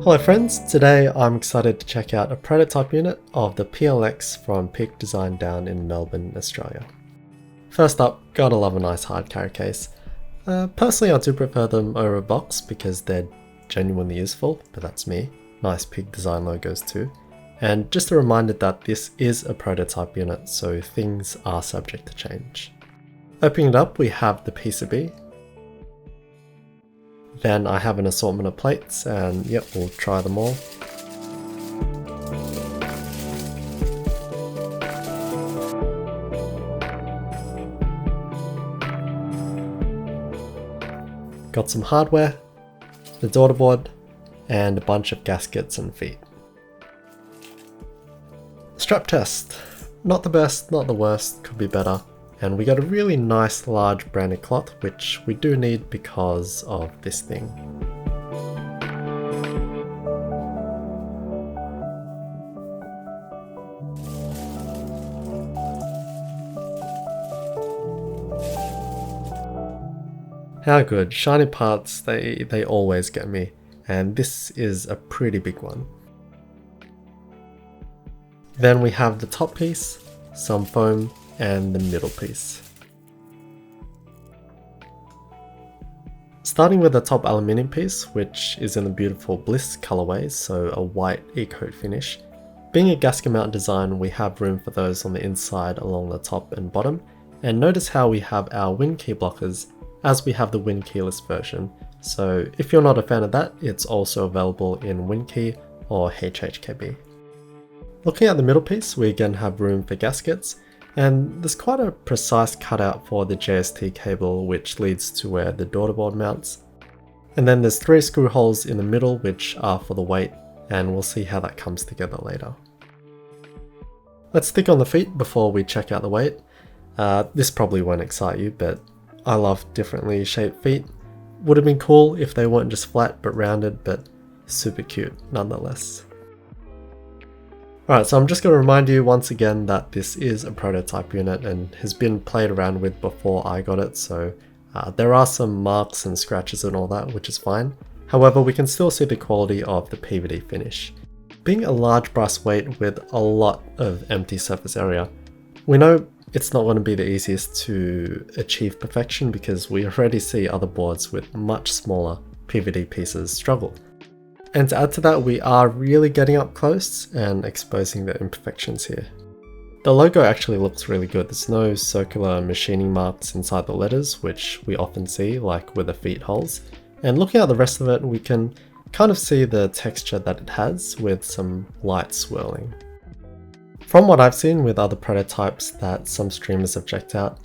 Hello friends, today I'm excited to check out a prototype unit of the PLX from Peac Design down in Melbourne, Australia. First up, gotta love a nice hard carry case. Personally I do prefer them over a box because they're genuinely useful, but that's me. Nice Peac Design logos too. And just a reminder that this is a prototype unit, so things are subject to change. Opening it up, we have the PCB. Then I have an assortment of plates, and yep, we'll try them all. Got some hardware, the daughter board, and a bunch of gaskets and feet. Strap test. Not the best, not the worst, could be better. And we got a really nice large branded cloth, which we do need because of this thing. How good, shiny parts, they always get me, and this is a pretty big one. Then we have the top piece, some foam, and the middle piece. Starting with the top aluminium piece, which is in the beautiful Bliss colorway, so a white e-coat finish. Being a gasket mount design, we have room for those on the inside along the top and bottom, and notice how we have our wind key blockers as we have the wind keyless version. So if you're not a fan of that, it's also available in wind key or HHKB. Looking at the middle piece, we again have room for gaskets, and there's quite a precise cutout for the JST cable which leads to where the daughter board mounts. And then there's 3 screw holes in the middle which are for the weight, and we'll see how that comes together later. Let's stick on the feet before we check out the weight. This probably won't excite you, but I love differently shaped feet. Would have been cool if they weren't just flat but rounded, but super cute nonetheless. Alright, so I'm just going to remind you once again that this is a prototype unit and has been played around with before I got it, so there are some marks and scratches and all that, which is fine. However, we can still see the quality of the PVD finish. Being a large brass weight with a lot of empty surface area, we know it's not going to be the easiest to achieve perfection because we already see other boards with much smaller PVD pieces struggle. And to add to that, we are really getting up close and exposing the imperfections here. The logo actually looks really good. There's no circular machining marks inside the letters, which we often see, like with the feet holes. And looking at the rest of it, we can kind of see the texture that it has with some light swirling. From what I've seen with other prototypes that some streamers have checked out,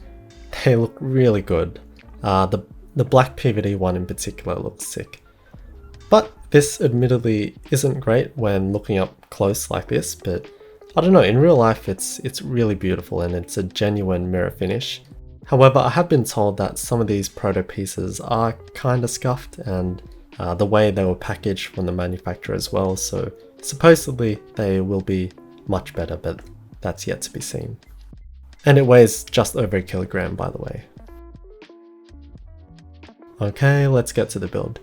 they look really good. The black PVD one in particular looks sick. But this admittedly isn't great when looking up close like this, but I don't know, in real life it's really beautiful and it's a genuine mirror finish. However, I have been told that some of these proto pieces are kinda scuffed, and the way they were packaged from the manufacturer as well, so supposedly they will be much better, but that's yet to be seen. And it weighs just over a kilogram, by the way. Okay, let's get to the build.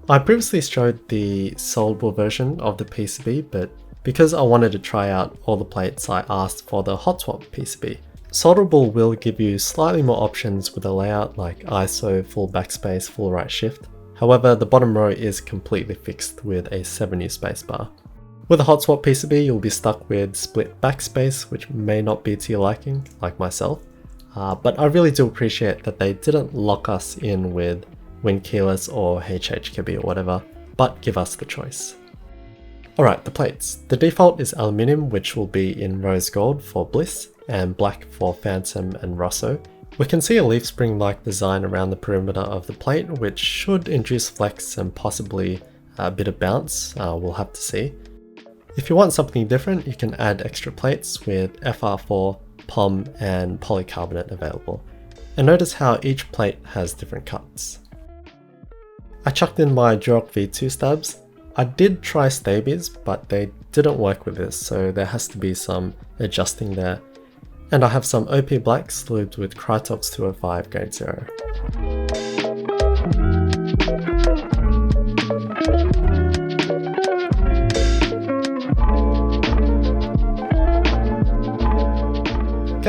I previously showed the solderable version of the PCB, but because I wanted to try out all the plates, I asked for the hot swap PCB. Solderable will give you slightly more options with a layout like ISO, full backspace, full right shift. However, the bottom row is completely fixed with a 7U spacebar. With a hot swap PCB, you'll be stuck with split backspace, which may not be to your liking, like myself. But I really do appreciate that they didn't lock us in with wind keyless or HHKB or whatever, but give us the choice. Alright, the plates. The default is aluminium, which will be in rose gold for Bliss and black for Phantom and Rosso. We can see a leaf spring-like design around the perimeter of the plate, which should induce flex and possibly a bit of bounce, we'll have to see. If you want something different, you can add extra plates with FR4, POM and polycarbonate available. And notice how each plate has different cuts. I chucked in my Duroc V2 stabs. I did try Stabies, but they didn't work with this, so there has to be some adjusting there. And I have some OP blacks lubed with Krytox 205 grade 0.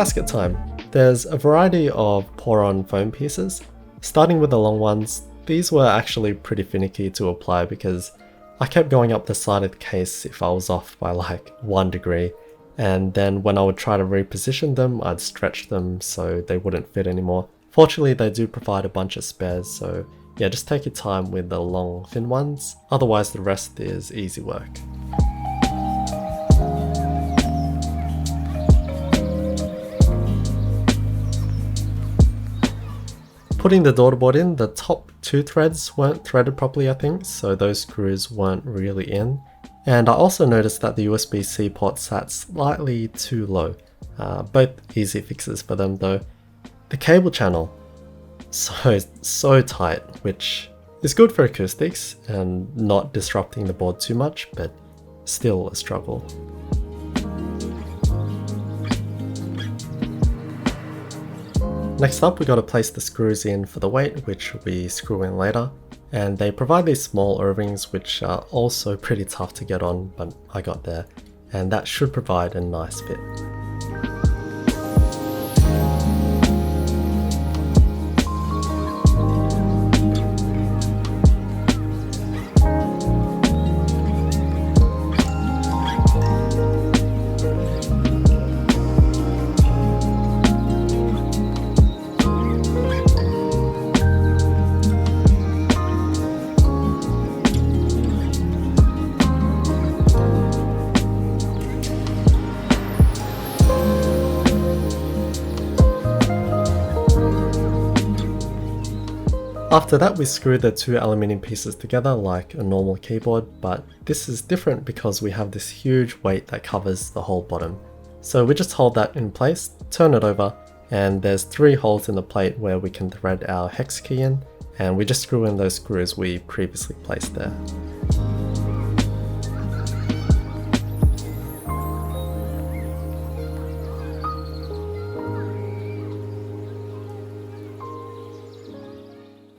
gasket time. There's a variety of pour-on foam pieces. Starting with the long ones, these were actually pretty finicky to apply because I kept going up the side of the case if I was off by like 1 degree, and then when I would try to reposition them, I'd stretch them so they wouldn't fit anymore. Fortunately, they do provide a bunch of spares, so yeah, just take your time with the long, thin ones, otherwise the rest is easy work. Putting the daughterboard in, the top 2 threads weren't threaded properly I think, so those screws weren't really in. And I also noticed that the USB-C port sat slightly too low. Both easy fixes for them though. The cable channel, so tight, which is good for acoustics and not disrupting the board too much, but still a struggle. Next up, we got to place the screws in for the weight, which we screw in later. And they provide these small O-rings, which are also pretty tough to get on, but I got there. And that should provide a nice fit. After that, we screw the 2 aluminium pieces together like a normal keyboard, but this is different because we have this huge weight that covers the whole bottom. So we just hold that in place, turn it over, and there's 3 holes in the plate where we can thread our hex key in, and we just screw in those screws we previously placed there.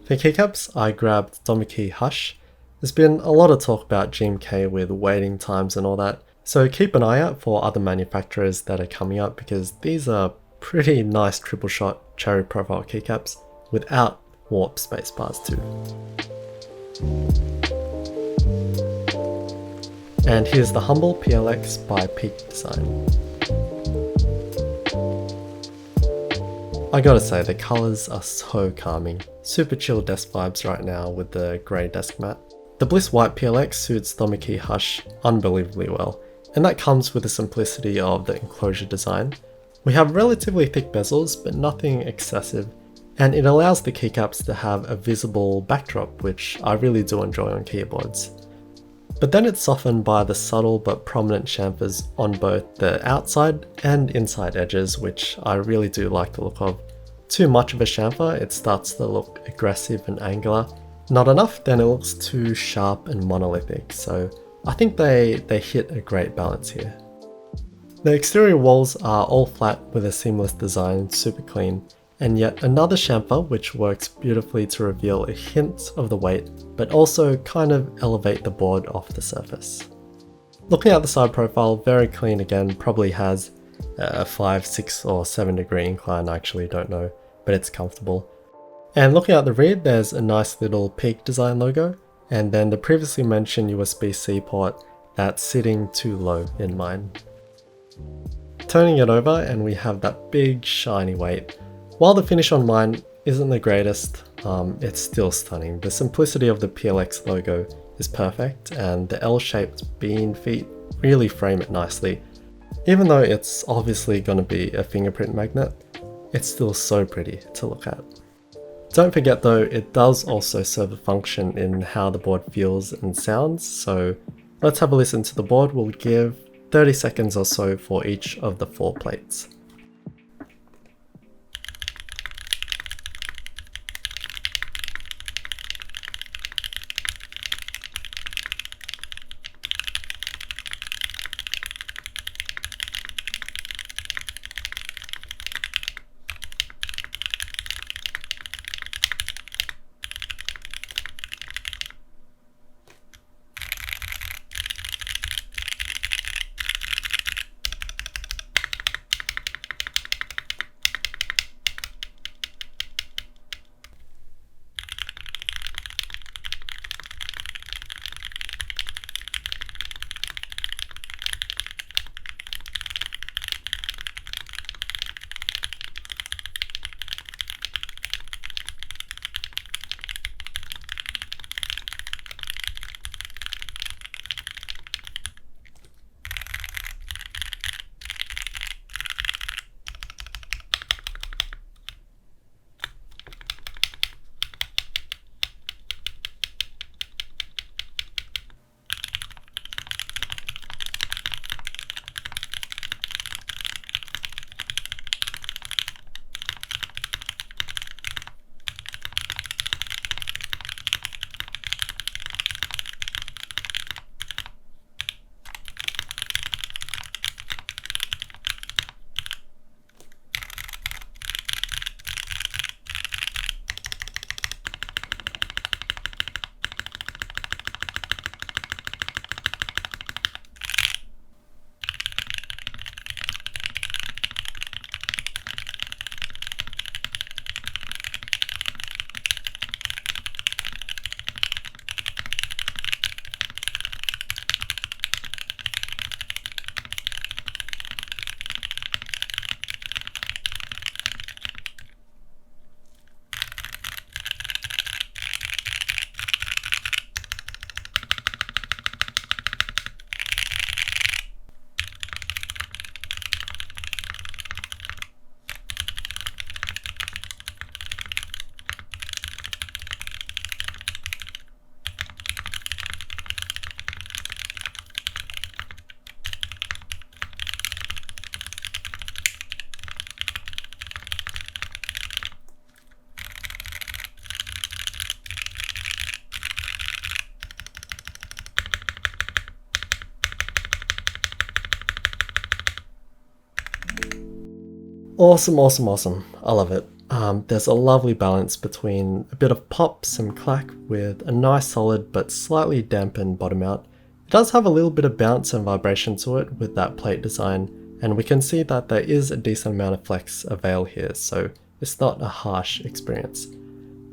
For keycaps, I grabbed Domikey Hush. There's been a lot of talk about GMK with waiting times and all that, so keep an eye out for other manufacturers that are coming up because these are pretty nice triple shot cherry profile keycaps without warp spacebars too. And here's the humble PLX by Peac Design. I gotta say, the colours are so calming. Super chill desk vibes right now with the grey desk mat. The Bliss White PLX suits Domikey Hush unbelievably well, and that comes with the simplicity of the enclosure design. We have relatively thick bezels, but nothing excessive, and it allows the keycaps to have a visible backdrop, which I really do enjoy on keyboards. But then it's softened by the subtle but prominent chamfers on both the outside and inside edges, which I really do like the look of. Too much of a chamfer, it starts to look aggressive and angular. Not enough, then it looks too sharp and monolithic, so I think they hit a great balance here. The exterior walls are all flat with a seamless design, super clean, and yet another chamfer which works beautifully to reveal a hint of the weight, but also kind of elevate the board off the surface. Looking at the side profile, very clean again, probably has a 5, 6 or 7 degree incline, I actually don't know, but it's comfortable. And looking at the rear, there's a nice little Peac Design logo, and then the previously mentioned USB-C port that's sitting too low in mine. Turning it over and we have that big shiny weight. While the finish on mine isn't the greatest, it's still stunning. The simplicity of the PLX logo is perfect, and the L-shaped bean feet really frame it nicely. Even though it's obviously going to be a fingerprint magnet, it's still so pretty to look at. Don't forget though, it does also serve a function in how the board feels and sounds, so let's have a listen to the board. We'll give 30 seconds or so for each of the 4 plates. Awesome, awesome, awesome. I love it. There's a lovely balance between a bit of pop, some clack with a nice solid but slightly dampened bottom out. It does have a little bit of bounce and vibration to it with that plate design, and we can see that there is a decent amount of flex avail here, so it's not a harsh experience.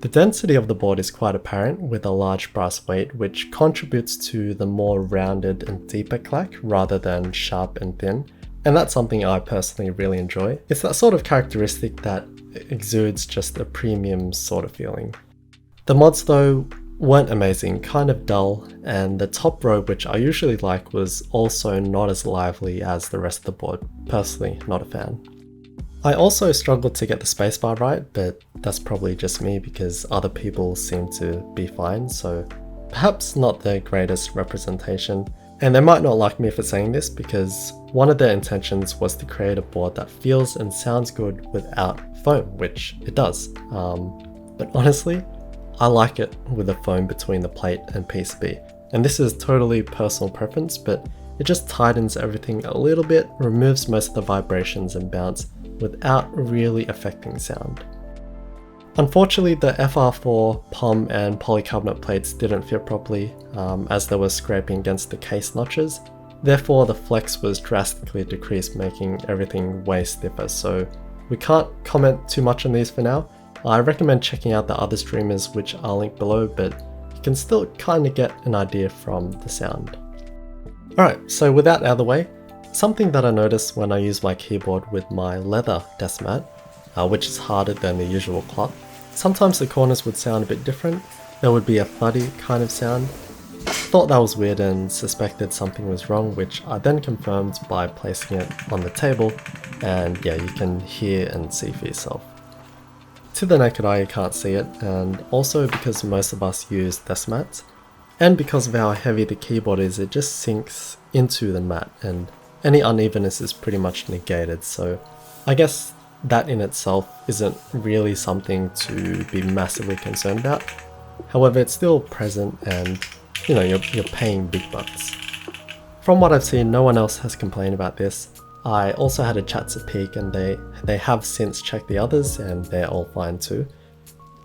The density of the board is quite apparent with a large brass weight, which contributes to the more rounded and deeper clack rather than sharp and thin, and that's something I personally really enjoy. It's that sort of characteristic that exudes just a premium sort of feeling. The mods though weren't amazing, kind of dull, and the top row, which I usually like, was also not as lively as the rest of the board. Personally, not a fan. I also struggled to get the spacebar right, but that's probably just me because other people seem to be fine, so perhaps not the greatest representation. And they might not like me for saying this because one of their intentions was to create a board that feels and sounds good without foam, which it does. But honestly, I like it with a foam between the plate and PCB. And this is totally personal preference, but it just tightens everything a little bit, removes most of the vibrations and bounce without really affecting sound. Unfortunately, the FR4, POM and polycarbonate plates didn't fit properly as they were scraping against the case notches. Therefore, the flex was drastically decreased, making everything way stiffer, so we can't comment too much on these for now. I recommend checking out the other streamers, which I'll link below, but you can still kind of get an idea from the sound. Alright, so with that out of the way, something that I noticed when I use my keyboard with my leather desk mat, which is harder than the usual cloth, sometimes the corners would sound a bit different. There would be a thuddy kind of sound. Thought that was weird and suspected something was wrong, which I then confirmed by placing it on the table, and yeah, you can hear and see for yourself. To the naked eye you can't see it, and also because most of us use desk mats, and because of how heavy the keyboard is, it just sinks into the mat and any unevenness is pretty much negated, so I guess that in itself isn't really something to be massively concerned about. However, it's still present and you know, you're paying big bucks. From what I've seen, no one else has complained about this. I also had a chat to Peac and they have since checked the others and they're all fine too.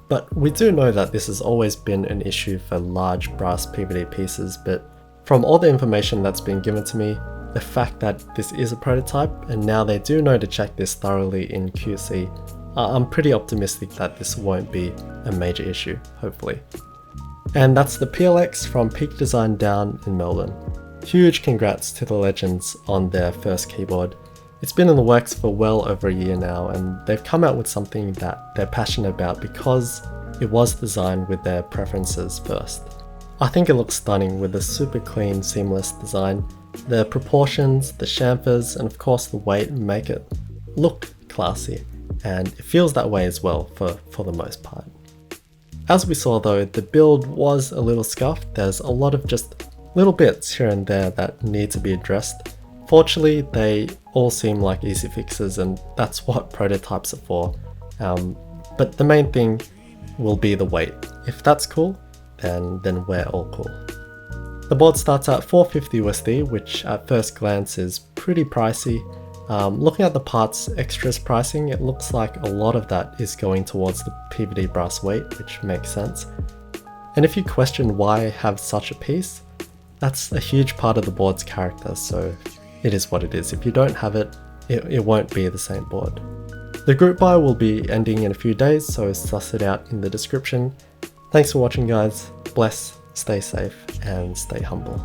But we do know that this has always been an issue for large brass PVD pieces, but from all the information that's been given to me, the fact that this is a prototype and now they do know to check this thoroughly in QC, I'm pretty optimistic that this won't be a major issue, hopefully. And that's the PLX from Peac Design down in Melbourne. Huge congrats to the legends on their first keyboard. It's been in the works for well over a year now, and they've come out with something that they're passionate about because it was designed with their preferences first. I think it looks stunning with a super clean, seamless design. The proportions, the chamfers, and of course the weight make it look classy, and it feels that way as well for the most part. As we saw though, the build was a little scuffed. There's a lot of just little bits here and there that need to be addressed. Fortunately, they all seem like easy fixes, and that's what prototypes are for. But the main thing will be the weight. If that's cool, then we're all cool. The board starts at $450 USD, which at first glance is pretty pricey. Looking at the parts extras pricing, it looks like a lot of that is going towards the PVD brass weight, which makes sense. And if you question why have such a piece, that's a huge part of the board's character, so it is what it is. If you don't have it, it won't be the same board. The group buy will be ending in a few days, so suss it out in the description. Thanks for watching guys, bless, stay safe, and stay humble.